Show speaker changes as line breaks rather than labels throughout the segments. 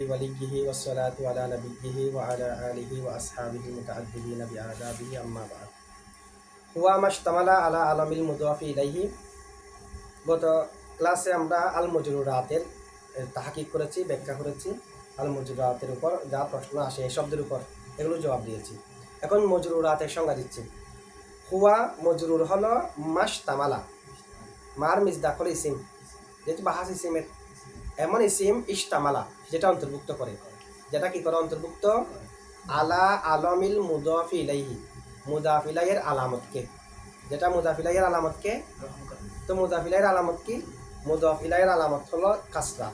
وليه والصلاة على نبيه وعلى آله وأصحابه المتعبدين بآدابه أما بعد হুয়া মাশতামালা আলা আলামিল মুদাফি ইলাইহি। গত ক্লাসে আমরা আল মজরুরাতের তাহকিক করেছি, ব্যাখ্যা করেছি। আল মজরুরাতের উপর যা প্রশ্ন আসে এই শব্দের উপর এগুলো জবাব দিয়েছি। এখন মজরুরাতের সংজ্ঞা দিচ্ছি। হুয়া মজরুর হলো মাশতামালা, মার মিজদাক হলো ইসিম, যেহেতু বাহাস ইসিমের এমন ইসিম ইশতামালা যেটা অন্তর্ভুক্ত করে, যেটা কি করে অন্তর্ভুক্ত আলা আলামিল মুদাফি ইলাইহি, মুদাফ ইলাইহির আলামতকে, যেটা মুদাফ ইলাইহির আলামতকে। তো মুদাফ ইলাইহির আলামত কি? মুদাফ ইলাইহির আলামত হলো কাসরা,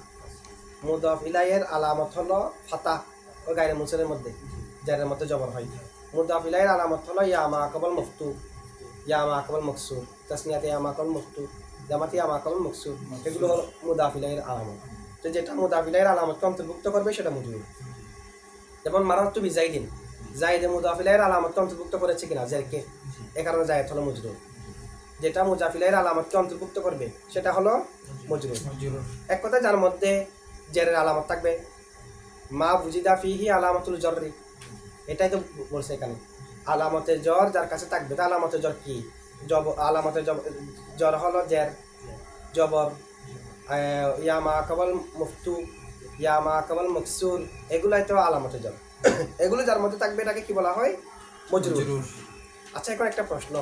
মুদাফ ইলাইহির আলামত হলো ফাতাহ ও গায়রে মুনসারের মধ্যে জারের মধ্যে জবর হয়। মুদাফ ইলাইহির আলামত হলো ইয়া মাকাবাল মফতু, ইয়া মাকাবাল মকসুর, তাসনিয়াতে ইয়া মাকাবাল মফতু, জামাতে ইয়া মাকাবাল মকসুর, এগুলো হলো মুদাফ ইলাইহির আলামত। তো যেটা মুদাফ ইলাইহির আলামতকে অন্তর্ভুক্ত করবে সেটা মজরুর। যেমন মারাত্তু বিজাইদিন, জাইদে মুদাফ ইলাইহির আলামতকে অন্তর্ভুক্ত করেছে কিনা জেরকে, এ কারণে জায়েদ হলো মজরুর। যেটা মুদাফ ইলাইহির আলামতকে অন্তর্ভুক্ত করবে সেটা হলো মজরুর। এক কথা যার মধ্যে জেরের আলামত থাকবে, মা বুজিদা ফিহি আলামাতুল জররি, এটাই তো বলছে এখানে। আলামতের জ্বর যার কাছে থাকবে, তা আলামতের জ্বর কি? আলামতের জ্বর হলো জের, জবর, ইয়া মা কাবাল মুফতু, ইয়া মা কাবাল মকসুর, এগুলাই তো আলামতের জ্বর। এগুলো যার মধ্যে থাকবে এটাকে কি বলা হয়? মজরুর। আচ্ছা, এখন একটা প্রশ্ন,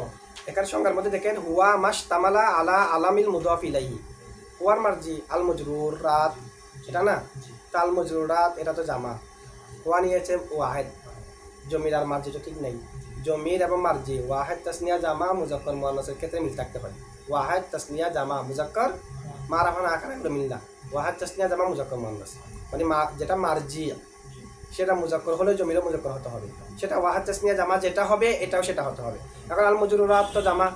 এখানে সংজ্ঞার মধ্যে দেখেন হুয়া মাশতামালা আলা আলামিল মুদাফ ইলাইহি, হুয়ার মার্জি আল মজরুরাত, এটা না? তা আল মজরুরাত এটা তো জামা, হুয়া নিয়েছে ওয়াহেদ, জমির আর মার্জি তো ঠিক নেই। জমির এবং মার্জি ওয়াহেদ তাসনিয়া জামা মুজাক্কর মুআন্নাসের ক্ষেত্রে মিল থাকতে হয়। ওয়াহেদ তাসনিয়া জামা মুজাক্কর মারাফান আকার এগুলো মিল না। ওয়াহেদ তাসনিয়া জামা মুজাক্কর মুআন্নাস মানে যেটা মার্জি সেটা মুজাক্কর হলে জমিরও মুজাক্কর হতে হবে, সেটা ওয়াহেদ তাসনিয়া জামা যেটা হবে এটাও সেটা হতে হবে। এখন আল মজরুরাত তো জামা,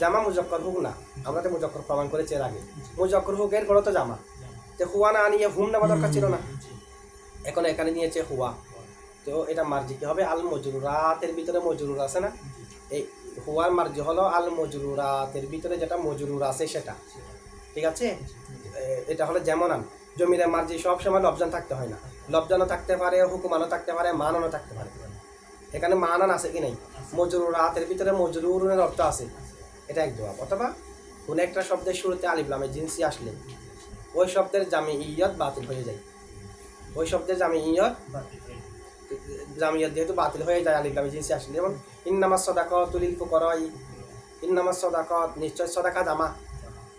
জামা মুজাক্কর হোক না, আমরা তো মুজাক্কর প্রমাণ করেছি এর আগে। মুজাক্কর হোক এর গড় তো জামা, তো হুয়া না আনিয়ে হুম নেওয়া দরকার ছিল না, এখন এখানে নিয়েছে হুয়া। তো এটা মার্জি কি হবে? আল মজরুরাতের ভিতরে মজরুর আছে না, এই হুয়ার মার্জি হলো আল মজরুরাতের ভিতরে যেটা মজরুর আছে সেটা, ঠিক আছে? এটা হলো যেমন আন, জমিরের মার্জি সবসময় লবজান থাকতে হয় না, লবজানও থাকতে পারে, হুকুমানও থাকতে পারে, মানানও থাকতে পারে। এখানে মানান আছে কি নেই? মজরুরাতের ভিতরে মজরুরের অর্থ আছে, এটা এক জবাব। অথবা কোনো একটা শব্দের শুরুতে আলিফ লামে জিনসি আসলে ওই শব্দের জামিইয়ত বাতিল হয়ে যায়, ওই শব্দের জামিইয়ত যেহেতু বাতিল হয়ে যায় আলিফ লামে জিনসি আসলে। যেমন ইন্নামাস সাদাকাতু লিল ফুকারাই, ইন্নামাস সাদাকাত নিশ্চয় সাদাকা জামা।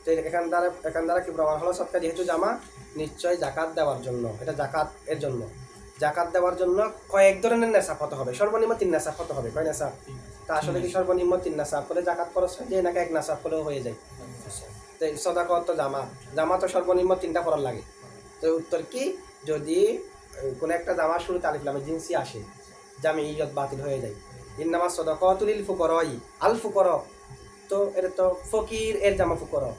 তো এখান দ্বারা কি প্রমাণ হলো? সদকা যেহেতু জামা, নিশ্চয় জাকাত দেওয়ার জন্য, এটা জাকাত এর জন্য। জাকাত দেওয়ার জন্য কয়েক ধরনের নেশাব হতে হবে, সর্বনিম্ন 3 নেশাব হতে হবে। কয় নেশাব? তা আসলে কি সর্বনিম্ন 3 নেশাব করে জাকাত খরচ হয়ে যায় নাকি 1 নেশাব করেও হয়ে যায়? তো সাদাকাত তো জামা তো সর্বনিম্ন 3টা করার লাগে। তো উত্তর কি? যদি কোনো একটা জামার শুরুতে আলিফ লামে জিনসি আসে, জামিইয়ত বাতিল হয়ে যায়। ইন্নামাস সাদাকাতু লিল ফুকারাই, আল ফুকারা, তো এটা তো ফকির এর জামা ফুকারা,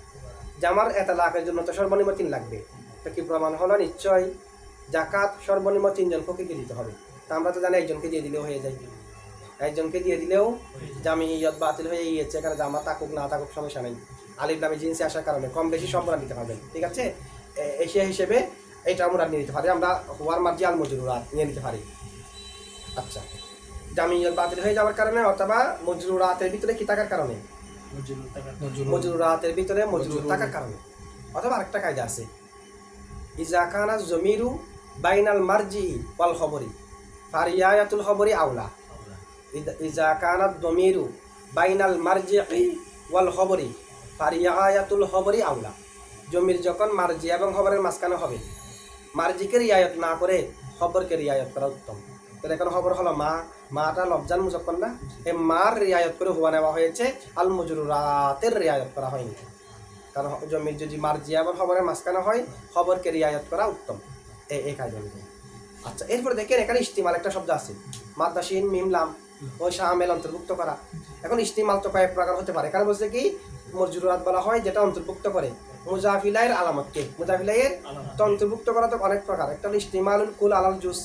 জামার এতালাকের জন্য তো সর্বনিম্ন 3 লাগবে। তো কি প্রমাণ হলো? নিশ্চয় জাকাত সর্বনিম্ন 3 জন ফকিরকে দিতে হবে। তা আমরা তো জানি একজনকে দিয়ে দিলেও হয়ে যায়, একজনকে দিয়ে দিলেও জামিইয়ত বাতিল হয়ে গিয়েছে। এখানে জামা থাকুক না থাকুক সমস্যা নেই, আলিফ লামে জিনসি আসার কারণে কম বেশি সব মুরাদ নিতে পারবেন, ঠিক আছে? এশিয়া হিসেবে এটা মুরাদ নিয়ে নিতে পারি, আমরা হুয়ার মার্জি আল মজরুরাত নিয়ে নিতে পারি। আচ্ছা, জামিইয়ত বাতিল হয়ে যাওয়ার কারণে অথবা মজরুরাতের ভিতরে কি থাকার কারণে? মজরুরাতের ভিতরে মজরুর থাকার কারণে। অথবা আরেকটা কায়দা আছে, ইজা কানা জমিরু বাইনাল মারজি ওয়াল খবরি ফারিয়াতুল খবরি আউলা। ইজা কানা জমিরু বাইনাল মারজি ওয়াল খবরি ফারিয়াতুল খবরি আউলা। জমির যখন মারজি এবং খবরের মাঝখানে হবে, মারজিকে রিয়ায়ত না করে খবরকে রিয়ায়ত করা উত্তম। তো এখানে খবর হলো মা, মাটা লবজান মুজাক্কর না, এই মার রিয়ায়ত করে হুয়া নেওয়া হয়েছে, আল মজরুরাতের রিয়ায়ত করা হয়নি। কারণ জমির যদি মার্জি এবং খবরের মাঝখানে হয়, খবরকে রিয়ায়ত করা উত্তম, এই কাজ। আচ্ছা, এরপর দেখেন এখানে ইস্তিমাল একটা শব্দ আছে, মাদ্দাসিন মিম লাম ওই শামেল অন্তর্ভুক্ত করা। এখন ইস্তিমাল তো কয়েক প্রকার হতে পারে, এখানে বলছে কি মজরুরাত বলা হয় যেটা অন্তর্ভুক্ত করে মুজাফ ইলাইহির আলামতকে। মুজাফ ইলাইহির তো অন্তর্ভুক্ত করা তো অনেক প্রকার, একটা হলো ইস্তিমালুল কুল আলাল জুস,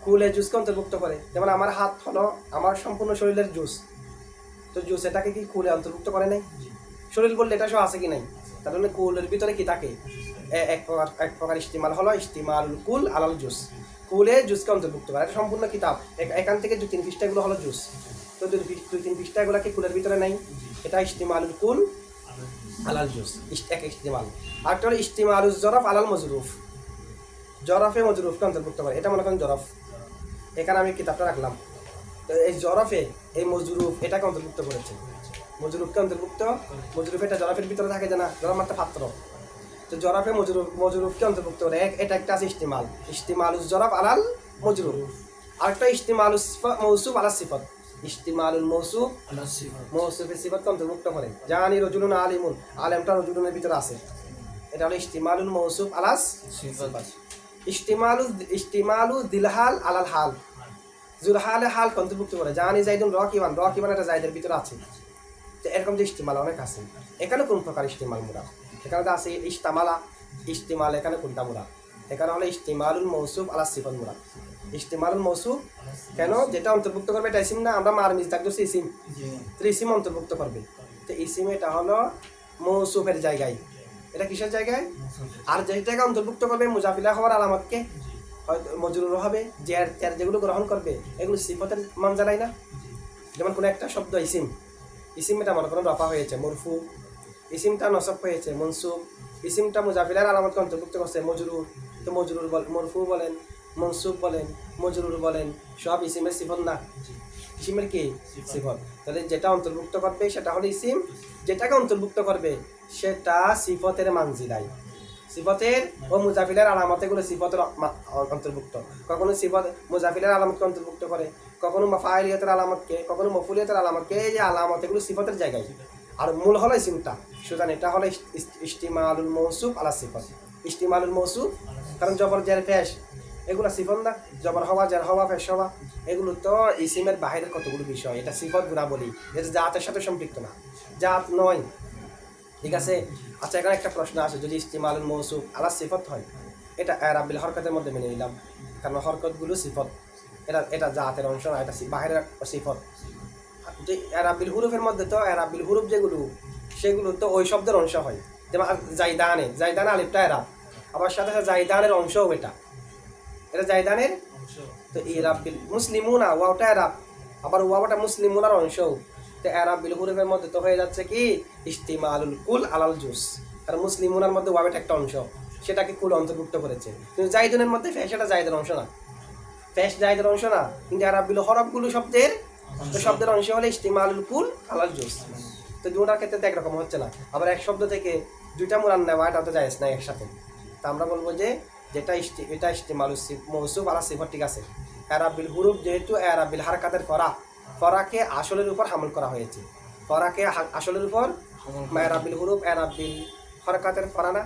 কুলে জুসকে অন্তর্ভুক্ত করে। যেমন আমার হাত হলো আমার সম্পূর্ণ শরীরের জুস, তো জুস এটাকে কি কুলে অন্তর্ভুক্ত করে নাই? শরীর বললে এটা সব আছে কি নাই? তার মানে কুলের ভিতরে কি থাকে? এক প্রকার ইস্তিমাল হলো ইস্তিমালুল কুল আলাল জুস, কুলে জুসকে অন্তর্ভুক্ত করা। এটা সম্পূর্ণ কিতাব, এখান থেকে 2-3 পৃষ্ঠাগুলো হলো জুস, তো 2-3 পৃষ্ঠাগুলোকে কুলের ভিতরে নাই, এটা ইস্তিমালুল কুল আলাল জুস এক ইস্তিমাল। আরেকটা হলো ইস্তিমালুল জরফ আলাল মজরুফ, জরফে মজরুফকে অন্তর্ভুক্ত করে। এটা মনে করেন জরফ, এখানে আমি কিতাবটা রাখলাম, তো এই জরফে এই মজরুফ এটাকে অন্তর্ভুক্ত করেছে, মজরুফকে অন্তর্ভুক্ত, মজরুফ এটা জরফের ভিতরে থাকে যে না, জরফ মাত্র পাত্র, তো জরফে মজরুফকে অন্তর্ভুক্ত করে। এটা একটা আছে ইস্তিমাল, ইস্তিমালুল জরফ আলাল মজরুফ। আরেকটা ইস্তিমালুল মৌসুফ আলাল সিফত, ইস্তিমালুল মৌসুফ মৌসুফের সিফতকে অন্তর্ভুক্ত করে। জানি রজুলুন আলিমুন, আলেমটা রজুলুনের ভিতরে আছে, এটা হলো ইস্তিমালুল মৌসুফ আলাস সিফত। ইস্তিমালু দিলহাল আলাল হাল, জুলহালে হাল অন্তর্ভুক্ত করে। জানি জাইদুন রকিবান, রকিবান এটা জাইদের ভিতরে আছে, তো এরকম যে ইস্তিমাল অনেক আছে। এখানে কোন প্রকার ইস্তিমাল মুরাদ? এখানে তো আছে ইস্তামালা, ইস্তিমাল এখানে কোনটা মুরাদ? এখানে হলো ইস্তিমালুল মৌসুফ আলা সিফত মুরাদ। ইস্তিমালুল মৌসুফ কেন? যেটা অন্তর্ভুক্ত করবে এটা ইসিম না, আমরা মার মিজদাক ধরছি ইসিম, তো ইসিম অন্তর্ভুক্ত করবে, তো ইসিম এটা হলো মৌসুফের জায়গায়, এটা কিসের জায়গায়? আর যেটাকে অন্তর্ভুক্ত করবে মুজাফিলা হওয়ার আলামতকে, হয়তো মজরুর হবে, যেগুলো গ্রহণ করবে এগুলো সিফতের মানজালাই না। যেমন কোনো একটা শব্দ ইসিম, ইসিমটা মনে করেন রফা হয়েছে মরফু, ইসিমটা নসব হয়েছে মনসুব, ইসিমটা মুজাফিলার আলামতকে অন্তর্ভুক্ত করছে মজরুর, তো মজরুর মরফু বলেন, মনসুব বলেন, মজরুর বলেন, সব ইসিমের সিফত না, ইসিমের কি সিফত। তাহলে যেটা অন্তর্ভুক্ত করবে সেটা হলো ইসিম, যেটাকে অন্তর্ভুক্ত করবে সেটা সিফতের মানজিলাই, সিফতের ও মুজাফিলের আলামত, এগুলো সিফতের অন্তর্ভুক্ত। কখনো সিফত মুজাফিলের আলামতকে অন্তর্ভুক্ত করে, কখনো ফাইলিয়তের আলামতকে, কখনো মফুলিয়তের আলামতকে, এই যে আলামত এগুলো সিফতের জায়গায়। আর মূল হলো ইসিমটা, সুতরাং এটা হলো ইস্তিমালুল মৌসুফ আলা সিফত, ইস্তিমালুল মৌসুফ, কারণ জবর জের ফেশ এগুলো সিফত না, জবর হওয়া জের হওয়া ফেশ হওয়া এগুলো তো ইসিমের বাহিরের কতগুলো বিষয়, এটা সিফত গুণা বলি, এটা জাতের সাথে সম্পৃক্ত না, জাত নয়, ঠিক আছে। আচ্ছা, এখানে একটা প্রশ্ন আছে, যদি ইস্তিমালুল মৌসুফ আলা সিফত হয়, এটা এরাবিল হরকতের মধ্যে মেনে নিলাম, কারণ হরকতগুলো সিফত, এটা জাতের অংশ না, এটা বাহিরের সিফত। যে এরাবিল হুরুফের মধ্যে তো এরাবিল হুরুফ যেগুলো সেগুলো তো ওই শব্দের অংশ হয়, যেমন জাইদানে, জাইদানে আলিফটা এরাব, আবার সাথে সাথে জাইদানের অংশও এটা জাইদানের, তো এরাবিল মুসলিমুনা ওয়াওটা এরাব, আবার ওয়াওটা মুসলিমুনার অংশও, তো এরাবিল হুরুফের মধ্যে তো হয়ে যাচ্ছে কি ইস্তিমালুল কুল আলাল জুস, কারণ মুসলিমুনার মধ্যে ওয়াওটা একটা অংশ, সেটাকে কুল অন্তর্ভুক্ত করেছে। কিন্তু জাইদুনের মধ্যে ফেশ, এটা জাইদের অংশ না, ফেশ জাইদের অংশ না, কিন্তু এরাবিল হরফগুলো শব্দের, তো শব্দের অংশ হলে ইস্তিমালুল কুল আলাল জুস। তো দুটার ক্ষেত্রে তো একরকম হচ্ছে না, আবার এক শব্দ থেকে দুইটা মুরান নেওয়া এটা তো জায়েজ না একসাথে। তা আমরা বলবো যে যেটা এটা ইস্তিমালুল মৌসুফ আলা সিফত, ঠিক আছে। এরাবিল হুরুফ যেহেতু এরাবিল হারকাতের ফরাকে আসলের উপর হামল করা হয়েছে, ফরাকে আসলের উপর, এরাবিল হুরুফ এরাবিল হরকাতের ফরা না,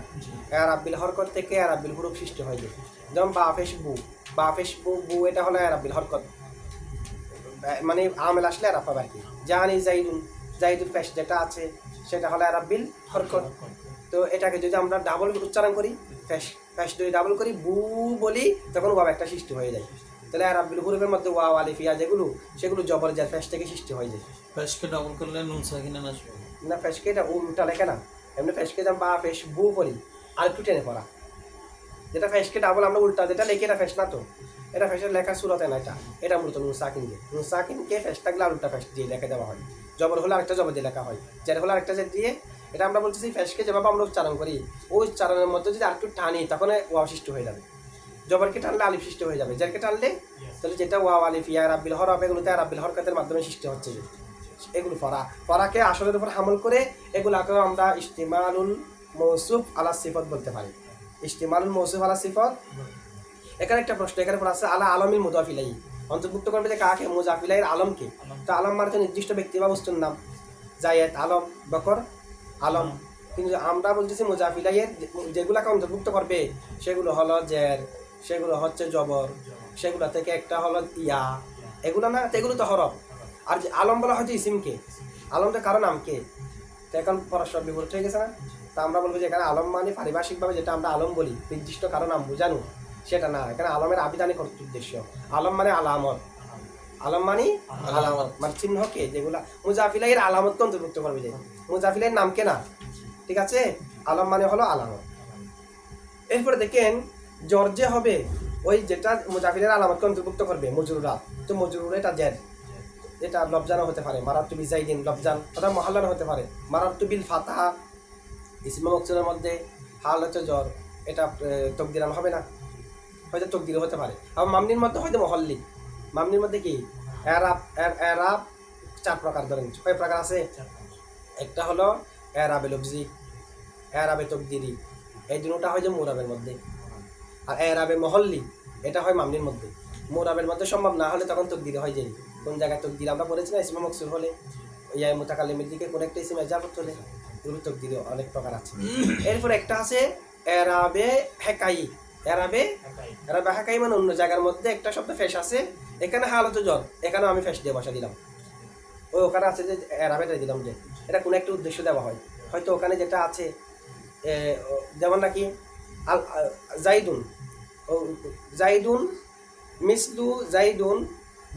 এরাবিল হরকত থেকে এরাবিল হুরুফ সৃষ্টি হয়েছে। যেমন বাফেশ বু, বাফেশ বু, বু এটা হলো এরাবিল হরকত, মানে আমেল আসলে এরা পাবে আর কি। জানি জাইদুন, জাইদুল ফেশ যেটা আছে সেটা হলো এরাবিল হরকত। তো এটাকে যদি আমরা ডাবল উচ্চারণ করি, ফেশ ফেশ যদি ডাবল করি বু বলি, তখন ওয়াও একটা সৃষ্টি হয়ে যায়। তাহলে এরাবিল হুরুফের মধ্যে ওয়াও আলিফ ইয়া যেগুলো সেগুলো জবর জার ফেশ থেকে সৃষ্টি হয়ে যায়।
ফেশকে ডাবল করলে নুন সাকিনা আসবে
না, ফেশকে এটা উল্টা লেখে না, এমনি ফেশকে যেমন বা ফেশ বু পড়ি আর একটু টেনে পড়া, যেটা ফেশকে ডাবল আমরা উল্টা যেটা লেখি এটা ফেশ না, তো এটা ফেশের লেখা সুরতে না, এটা মূলত নুন সাকিন দিয়ে, নুন সাকিনকে ফেশ থাকলে আর উল্টা ফেশ দিয়ে লেখা দেওয়া হয়, জবর হলে আরেকটা জবর দিয়ে লেখা হয়, জের হলে আরেকটা জের দিয়ে। এটা আমরা বলতেছি ফেশকে যেভাবে আমরা উচ্চারণ করি ওই উচ্চারণের মধ্যে যদি আরেকটু টানি তখন ওয়াও সৃষ্টি হয়ে যাবে, জবরকে টানলে আলিফ সৃষ্টি হয়ে যাবে, জেরকে টানলে তাহলে যেটা ওয়াও আলিফ ইয়া রাব্বিল হরফ এগুলোতে রাব্বিল হরকতের মাধ্যমে সৃষ্টি হচ্ছে, এগুলো ফরাকে আসলের উপর হামল করে এগুলাকেও আমরা ইস্তিমালুল মৌসুফ আলা সিফত বলতে পারি, ইস্তিমালুল মৌসুফ আলা সিফত। এখানে একটা প্রশ্ন, এখানে পর আছে আলা আলমিল মুদাফিলাই, অন্তর্ভুক্ত করবে যে কাকে? মুজাফিলাইয়ের আলমকে। তো আলম মানে তো নির্দিষ্ট ব্যক্তি বা বস্তুর নাম, জায়েদ আলম, বকর আলম, কিন্তু আমরা বলতেছি মুজাফিলাইয়ের যেগুলাকে অন্তর্ভুক্ত করবে সেগুলো হলো জের, সেগুলো হচ্ছে জবর, সেগুলো থেকে একটা হলো ইয়া, এগুলো না, তো এগুলো তো হরফ। আর যে আলম বলা হয়তো ইসিমকে, আলমটা কারো নামকে, তো এখন পরস্পর বিপরীত হয়ে গেছে না। তা আমরা বলবো যে এখানে আলম মানে পারিভাষিকভাবে যেটা আমরা আলম বলি নির্দিষ্ট কারো নাম বোঝানো, সেটা না, এখানে আলমের আবিধানিক উদ্দেশ্য। আলম মানে আলামত, আলম মানে আলামত মানে চিহ্নকে, যেগুলা মুজাফিলাইয়ের আলামতকে অন্তর্ভুক্ত করবে, যে মুজাফিলাইয়ের নামকে না, ঠিক আছে। আলম মানে হলো আলামত। এরপরে দেখেন জ্বর যে হবে ওই যেটা মুজাফিলের আলামতকে অন্তর্ভুক্ত করবে মজরুরা, তো মজরুর এটা জের, এটা লবজানও হতে পারে, মারাত্তু বিজাইদিন লবজান অথবা মহাল্লার হতে পারে, মারাত্তু বিল ফাতাহা ইসমে মকসুদের মধ্যে হাল হচ্ছে জ্বর, এটা তকদিরান হবে না, হয়তো তকদির হতে পারে। আবার মামনির মধ্যে হয়তো মহল্লি, মামনির মধ্যে কি এরাব, এরাব 4 প্রকার, ধরেন কয় প্রকার আছে, একটা হলো এরাবে লফজি, এরাবে তকদিরি, এই দুটোটা হয় যে মুরাবের মধ্যে। আর এরাবে মহল্লি এটা হয় মামনির মধ্যে, মুরাবের মধ্যে সম্ভব না হলে তখন তকদিরে হয় যাই। কোন জায়গায় তকদির আমরা পড়েছি না, ইসমে মকসুর হলে ইয়া মুতাকাল্লিমের দিকে কোন একটা ইসমে ইজাফত হলে, এগুলো তকদিরে অনেক প্রকার আছে। এরপর একটা আছে এরাবে হেকাই, এরাবে এরাবে হেকাই মানে অন্য জায়গার মধ্যে একটা শব্দ ফেস আছে, এখানে হালত জ্বর, এখানেও আমি ফেস দিয়ে বসা দিলাম, ওই ওখানে আছে যে এরাবেটা দিলাম, যে এটা কোনো একটা উদ্দেশ্য দেওয়া হয়, হয়তো ওখানে যেটা আছে যেমন নাকি জাইদুন, জাইদুন মিসলু জাইদুন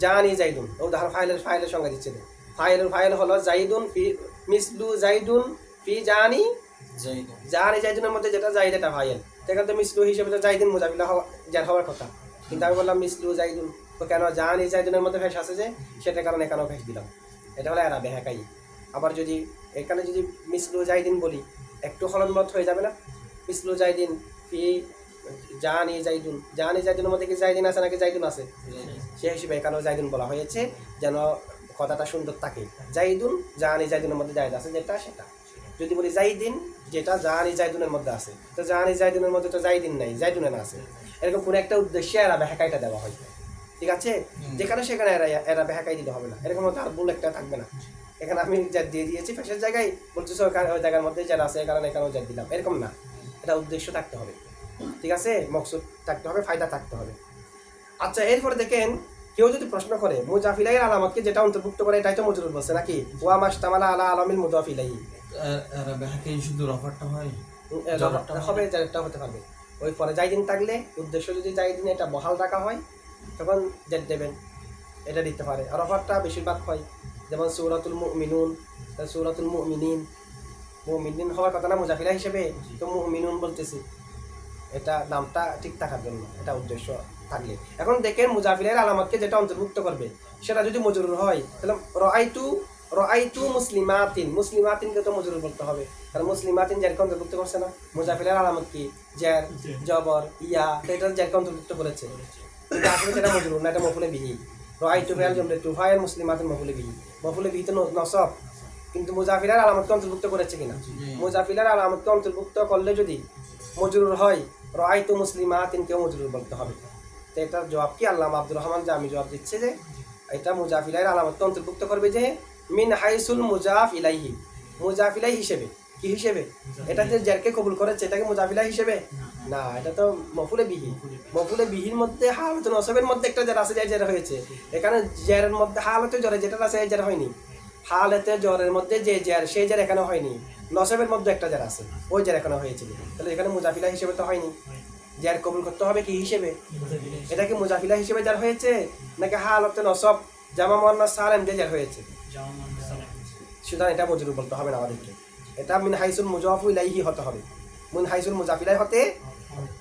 জানি জাইদুন, উদাহরণ ফাইলের সংজ্ঞা দিচ্ছে, ফাইল হলো জাইদুন ফি মিসলু জাইদুন ফি জানি জানি জাইদুনের মধ্যে যেটা জাইদ এটা ফাইল, সেখানে তো মিসলু হিসেবে তো জাইদিন মুজাফিলা যার হওয়ার কথা, কিন্তু আমি বললাম মিসলু জাইদুন, তো কেন জানি জাইদুনের মধ্যে ফেস আছে যে সেটার কারণে এখানেও ফেস দিলাম, এটা হলো এরাবে হেকাই। আবার যদি এখানে যদি মিসলু জাইদিন বলি একটু হলনমত হয়ে যাবে না, মিসলু জাইদিন ফি জানি জাইদুন, জানি জাইদুনের মধ্যে কি জাইদিন আছে নাকি জাইদুন আছে, সে হিসেবে এখানেও জাইদুন বলা হয়েছে যেন কথাটা সুন্দর থাকে। জাইদুন জানি জাইদুনের মধ্যে জাইদ আছে যেটা সেটা, যদি বলি জাইদিন যেটা জানি জাইদুনের মধ্যে আছে, তো জানি জাইদুনের মধ্যে তো জাইদিন নাই, জাইদুনে না আছে, এরকম কোনো একটা উদ্দেশ্যে এরা বেহাকাইটা দেওয়া হয়, ঠিক আছে, যেখানে সেখানে এরা বেহাকাই দিতে হবে না, এরকম তার ভুল একটা থাকবে না, এখানে আমি যা দিয়ে দিয়েছি ফেসের জায়গায় বলতেছি ওই জায়গার মধ্যে যারা আছে কারণ এখানেও যা দিলাম, এরকম না, এটা উদ্দেশ্য থাকতে হবে, ঠিক আছে, মকসুদ থাকতে হবে, ফায়দা থাকতে হবে। আচ্ছা, এরপরে দেখেন কেউ যদি প্রশ্ন করে মুজাফিলাইয়ের আলামতকে যেটা অন্তর্ভুক্ত করে এটাই তো মজরুর বলছে নাকি, ওয়া মাশতামালা আলা আলামিল মুদাফিলাই,
শুধু রফারটা হয়
হবে, যেটা হতে পারবে ওই পরে জাইদিন থাকলে উদ্দেশ্য যদি জাইদিন এটা বহাল রাখা হয় তখন জেদ দেবেন, এটা দিতে পারে। আর অফারটা বেশিরভাগ হয় যেমন সূরাতুল মুমিনুন, সূরাতুল মুমিনিন, মুমিনিন হওয়ার কথা না মুজাফিলা হিসেবে, তো মুমিনুন বলতেছি, এটা নামটা ঠিক থাকার জন্য এটা উদ্দেশ্য থাকলে। এখন দেখেন মুজাফিলের আলামতকে যেটা অন্তর্ভুক্ত করবে সেটা যদি মজরুর হয় তাহলে রআইতু মুসলিমাতিন, মুসলিমাতিনকে তো মজরুর বলতে হবে, কারণ মুসলিমাতিন যারকে অন্তর্ভুক্ত করছে না, মুজাফিলের আলামত কি জের জবর ইয়া, এটা যারকে অন্তর্ভুক্ত করেছে, কিন্তু আসলে সেটা মজরুর না, এটা মফুলে বিহি। রআইতু ফাইল জুমলাতু ফাইল মুসলিমাতিন মফুলে বিহি, মফুলে বিহি তো নসব, কিন্তু মুজাফিলের আলামতকে অন্তর্ভুক্ত করেছে কিনা, মুজাফিলের আলামতকে অন্তর্ভুক্ত করলে যদি মজরুর হয় রআইতু মুসলিমাতিনকেও মজরুর বলতে হবে। তো এটার জবাব কি আল্লামা আব্দুর রহমান জামি জবাব দিচ্ছে যে এটা মুজাফিলাইয়ের আলামতকে অন্তর্ভুক্ত করবে যে মিন হাইসুল মুজাফ ইলাইহি, মুজাফিলাই হিসেবে, কি হিসেবে, এটা যে জেরকে কবুল করেছে এটাকে মুজাফিলাই হিসেবে না, এটা তো মফুলে বিহি, মফুলে বিহির মধ্যে হালত নসবের মধ্যে একটা জের আছে, জের হয়েছে, এখানে জেরের মধ্যে হালতে জ্বরে যেটা আছে এই জের হয়নি, হালতে জ্বরের মধ্যে যে জের সেই জের এখানে হয়নি, নসবের মধ্যে একটা জের আছে ওই জের এখানে হয়েছিল, তাহলে এখানে মুজাফিলা হিসেবে তো হয়নি, জের কবুল করতে হবে কি হিসেবে, এটা কি মুজাফিলা হিসেবে যার হয়েছে নাকি হালতে নসব জামা মুয়ান্নাস সালেম যে যার হয়েছে, সুতরাং এটা মজরুর বলতে হবে না আমাদেরকে, এটা মিন হাইসুল মুজাফু ইলাইহি হতে হবে, মিন হাইসুল মুজাফিলাই হতে,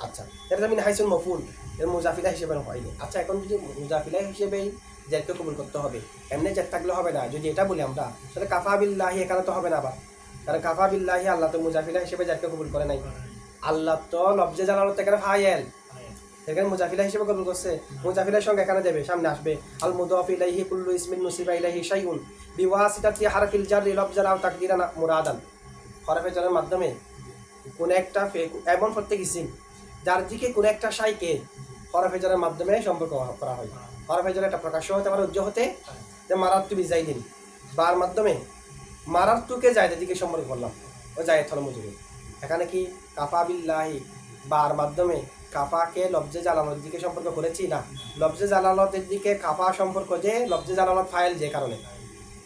আচ্ছা এটা মিন হাইসুল মফুল, এর মুজাফিলা হিসেবে হয়নি। আচ্ছা, এখন যদি মুজাফিলা হিসেবেই জেরকে কবুল করতে হবে, এমনি জের থাকলে হবে না, যদি এটা বলি আমরা তাহলে কাফা বিল্লাহি এখানে তো হবে না আবার, কারণ কাফা বিল্লাহি আল্লাহ তো মুজাফিলা হিসেবে জেরকে কবুল করে নাই, আল্লাহ তো লফজে জালালত এখানে ফাইল, এখানে মুজাফিলা হিসেবে কবুল করছে, মুজাফিলার সঙ্গে এখানে যাবে সামনে আসবে আল মুদাফ ইলাইহি কুল্লু ইসমিন নুসিবা ইলাইহি শাইউন বিওয়াসিতাতি হারফিল জাররি লফজান আও তাকদিরান মুরাদান, হরফে জারের মাধ্যমে কোন একটা এমন প্রত্যেক ইসিম যার দিকে কোন একটা শাইকে হরফে জারের মাধ্যমে সম্পর্ক করা হয়, হরফে জার একটা প্রকাশ্য হতে পারে উজ্জ্ব হতে, যে মারাত্তু বিজাইদিন বার মাধ্যমে মারাত্তুকে জায়দের দিকে সম্পর্ক করলাম, ও জায়েদ হল মজরুর, এখানে কি কাফা বিল্লাহি বার মাধ্যমে কাফাকে লফজে জালালতের দিকে সম্পর্ক করেছি না, লফজে জালালতের দিকে কাফা সম্পর্ক যে লফজে জালালত ফাইল যে কারণে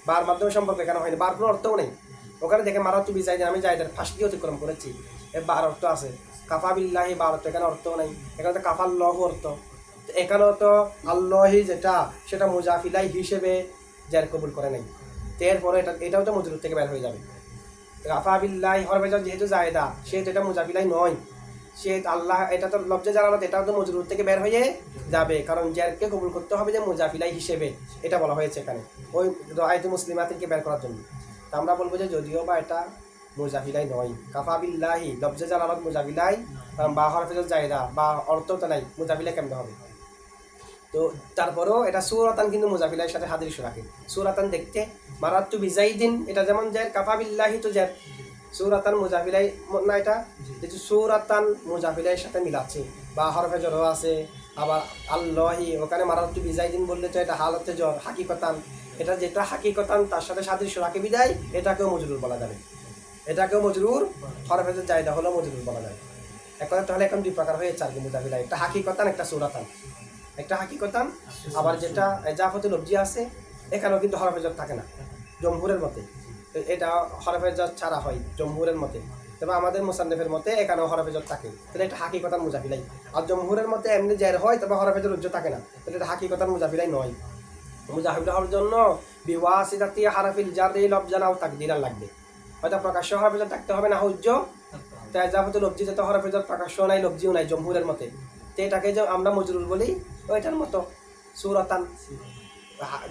বার মাধ্যমে সম্পর্ক এখানে হয়নি, বার কোনো অর্থও নেই, ওখানে দেখে মারাত্তু বিজাইদিন আমি জায়দের ফাঁস দিয়ে অতিক্রম করেছি, এর বার অর্থ আছে, কাফা বিল্লাহি বার অর্থ, এখানে অর্থও নেই, এখানে তো কাফার লহ অর্থ, এখানেও তো আল্লাহি যেটা সেটা মুজাফিলাই হিসেবে জের কবুল করে নাই, এরপরে এটাও তো মজরুর থেকে বের হয়ে যাবে, কাফা বিল্লাহি হরফে জার যেহেতু জায়দা সেহেতু এটা মুজাফিলাই নয়, সে আল্লাহ, এটা তো লফজে জালালত, এটাও তো মজরুর থেকে বের হয়ে যাবে, কারণ জারকে কবুল করতে হবে যে মুজাফিলাই হিসেবে, এটা বলা হয়েছে এখানে ওই রাআইতু মুসলিমাতিনকে বের করার জন্য। তা আমরা বলবো যে যদিও বা এটা মুজাফিলাই নয়, কাফা বিল্লাহি লফজে জালালত মুজাফিলাই, কারণ বা হরফে জায়দা বা অর্থ তো নাই, মুজাফিলাই কেমন হবে? তো তারপরেও এটা সূরাতান কিন্তু মুজাফিলার সাথে হাদিস রাখে। সূরাতান দেখতে মারাত্তু বিজাইদিন, এটা যেমন যায় কাফা বিল্লাহি তো যায় সূরাতান মুজাফিলাই না, এটা যেহেতু সূরাতান মুজাফিলার সাথে মিলাচ্ছে বা হরফে জর আছে, আবার আল্লাহি ওখানে মারাত্তু বিজাইদিন বললে তো এটা হালতে জ্বর হাকিকতান, এটা যেটা হাকিকতান তার সাথে সাদৃশ্য রাখে বিদায় এটাকেও মজরুর বলা যাবে, এটাকেও মজরুর, হরফে জায়দা হলো মজরুর বলা যাবে। এক কথা তাহলে এখন দুই প্রকার হয়েছে আর কি মুজাফিলা, একটা হাকিকতান একটা সূরাতান, একটা হাকিকতান। আবার যেটা এজাফতে লফজি আছে এখানেও কিন্তু হরফে জর থাকে না জমহুরের মতে, এটা হরফে জর ছাড়া হয় জমহুরের মতে, তবে আমাদের মুসান্নিফের মতে এখানেও হরফে জর থাকে, তাহলে এটা হাকিকতান মুজাফিলাই। আর জমহুরের মতে এমনি জের হয় তবে হরফে জর উজ্জ থাকে না, তাহলে এটা হাকিকতান মুজাফিলাই নয়। মুজাফিলা হওয়ার জন্য বিওয়াসিতাতি হারফিল জাররি লফজান আও তাকদিরান লাগবে, হয়তো প্রকাশ্য হরফে জর থাকতে হবে না উজ্জ, তাই এজাফতে লফজি যেটা হরফে জর প্রকাশ্য নাই লফজিও নাই জমহুরের মতে, তো এটাকে যে আমরা মজরুর বলি ওইটার মতো সূরাতান,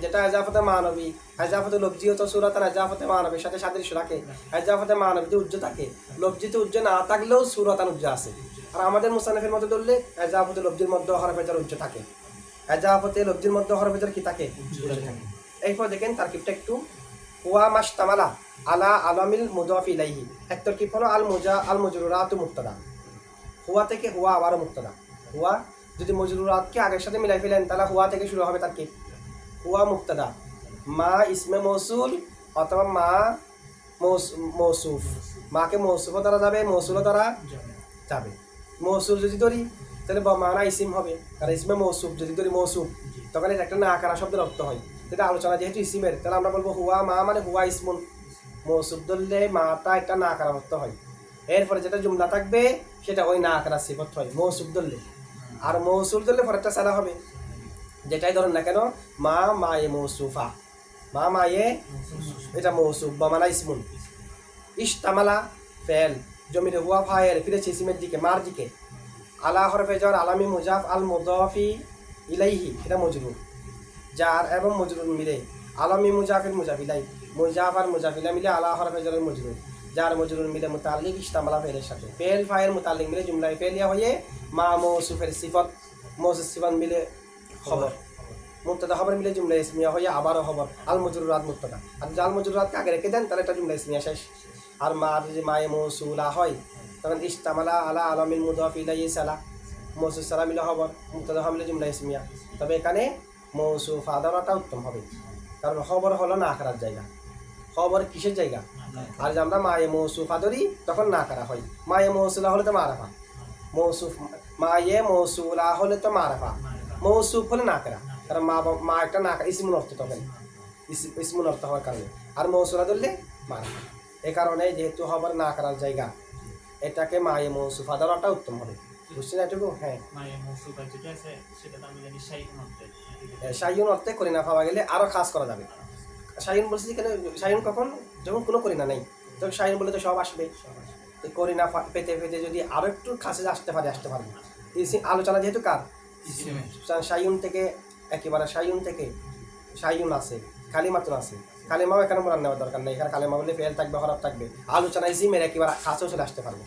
যেটা এজাফতে মানবী, এজাফতে লফজিও তো সূরাতান এজাফতে মানবীর সাথে সাদৃশ্য রাখে, এজাফতে মানবীতে উজ্জ থাকে, লফজিতে উজ্জ না থাকলেও সূরাতান উজ্জ আছে। আর আমাদের মুসান্নিফের মধ্যে ধরলে এজাফতে লফজির মধ্যে হরফে জর উজ্জ থাকে, এজাফতে লফজির মধ্যে হরফে জর কি থাকে, উজ্জ থাকে। এরপর দেখেন তারকিবটা একটু, হুয়া মাশতামালা আলা আলামিল মুদাফ ইলাইহি, এক তারকিব হলো আল মুজরুরাতু মুবতাদা, হুয়া থেকে হুয়া আবারও মুবতাদা, হুয়া যদি মজরুরাতকে আগের সাথে মিলাই ফেলেন তাহলে হুয়া থেকে শুরু হবে তার কি, হুয়া মুবতাদা, মা ইসমে মৌসুল অথবা মা মৌসুফ, মাকে মৌসুফ দ্বারা যাবে মৌসুল দ্বারা যাবে। মৌসুল যদি ধরি তাহলে মানা ইসিম হবে, আর ইসমে মৌসুফ যদি ধরি মৌসুফ তখন এটা একটা না আকারা শব্দের অর্থ হয়, সেটা আলোচনা যেহেতু ইসিমের তাহলে আমরা বলবো হুয়া মা মানে হুয়া ইসমুন, মৌসুফ ধরলে মাটা একটা না আকারা অর্থ হয়, এরপরে যেটা জুমলা থাকবে সেটা ওই না আকারা সিফত হয় মৌসুফ ধরলে, আর মৌসুল ধরলে পরেরটা সালা হবে, যেটাই ধরেন না কেন মা মায়ে মৌসুফা, মা মায়ে এটা মৌসুফ বা মানা ইসমুন। ইশতামালা ফেল জমির হুয়া ফায়ের ফিরেছে ইসিমের দিকে মার দিকে, আলা হরফে জর আলামি মুজাফ আল মুদাফি ইলাইহি এটা মজরুর, জার এবং মজরুর মিলে আলামি মুজাফির মুজাফিলাই, মুজাফ আর মুজাফিলা মিলে আলা হরফে জরের মজরুর, যার মজরুর মিলে মুতাল্লিক ইশতামালা ফেলের সাথে, ফেল ফায়ের মুতাল্লিক মিলে জুমলায় ফেলিয়া হয়ে মা মৌসুফের সিফত, মৌসুফ সিফত মিলে খবর, মুবতাদা খবর মিলে জুমলা ইসমিয়া হয়ে আবারও খবর, আল মজরুরাত মুবতাদা, আর জাল মজরুরাতকে আগে রেখে দেন তাহলে এটা জুমলা ইসমিয়া শেষ। আর মা যদি মায়ে মৌসুলা হয় তখন ইশতামালা আলা আলামিল মুদাফ ইলাইহি সালা, মৌসুফ সালা মিলে খবর, মুবতাদা মিলে জুমলা ইসমিয়া, তবে এখানে মৌসুফ আদারটা উত্তম হবে, কারণ খবর হলো না আকারার জায়গা, খবর কিসের জায়গা, আর যে আমরা মায়ে মৌসুফা ধরি তখন না করা হয়, মায়ে মৌসুলা হলে তো মারাফা, মৌসুফ মায়ে মৌসুলা হলে তো মারাফা, মৌসুফ হলে না করা, কারণ মা একটা না ইসমুল অর্থ তখন ইসমুল অর্থ হওয়ার কারণে, আর মৌসুলা ধরলে মারাফা, এ কারণে যেহেতু খবর না করার জায়গা এটাকে মায়ে মৌসুফা ধরাটা উত্তম হবে, বুঝছি না এটুকু? হ্যাঁ, শাইউন অর্থে করিনা পাওয়া গেলে আরো খাস করা যাবে। শাইউন বলছি কেন, শাইউন কখন যখন কোনো করিনা নেই তখন শাইউন বলে তো সব আসবে, করিনা পেতে পেতে যদি আরো একটু কাছে আসতে পারবে আলোচনা যেহেতু কার শাইউন থেকে, একেবারে শাইউন থেকে শাইউন আছে, কালিমাতুন আছে, কালিমাও এখানে বলার নেওয়ার দরকার নেই, এখানে কালিমা বললে ফেল থাকবে খারাপ থাকবে, আলোচনা ইসিমের একেবারে কাছেও চলে আসতে পারবে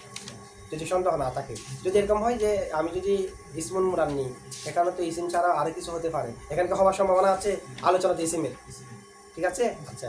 যদি সন্দেহ না থাকে। যদি এরকম হয় যে আমি যদি ইসমুল মুরান নিই এখানে তো ইসিম ছাড়া আরো কিছু হতে পারে, এখানকার হওয়ার সম্ভাবনা আছে আলোচনাতে ইসিমের, ঠিক আছে? আচ্ছা।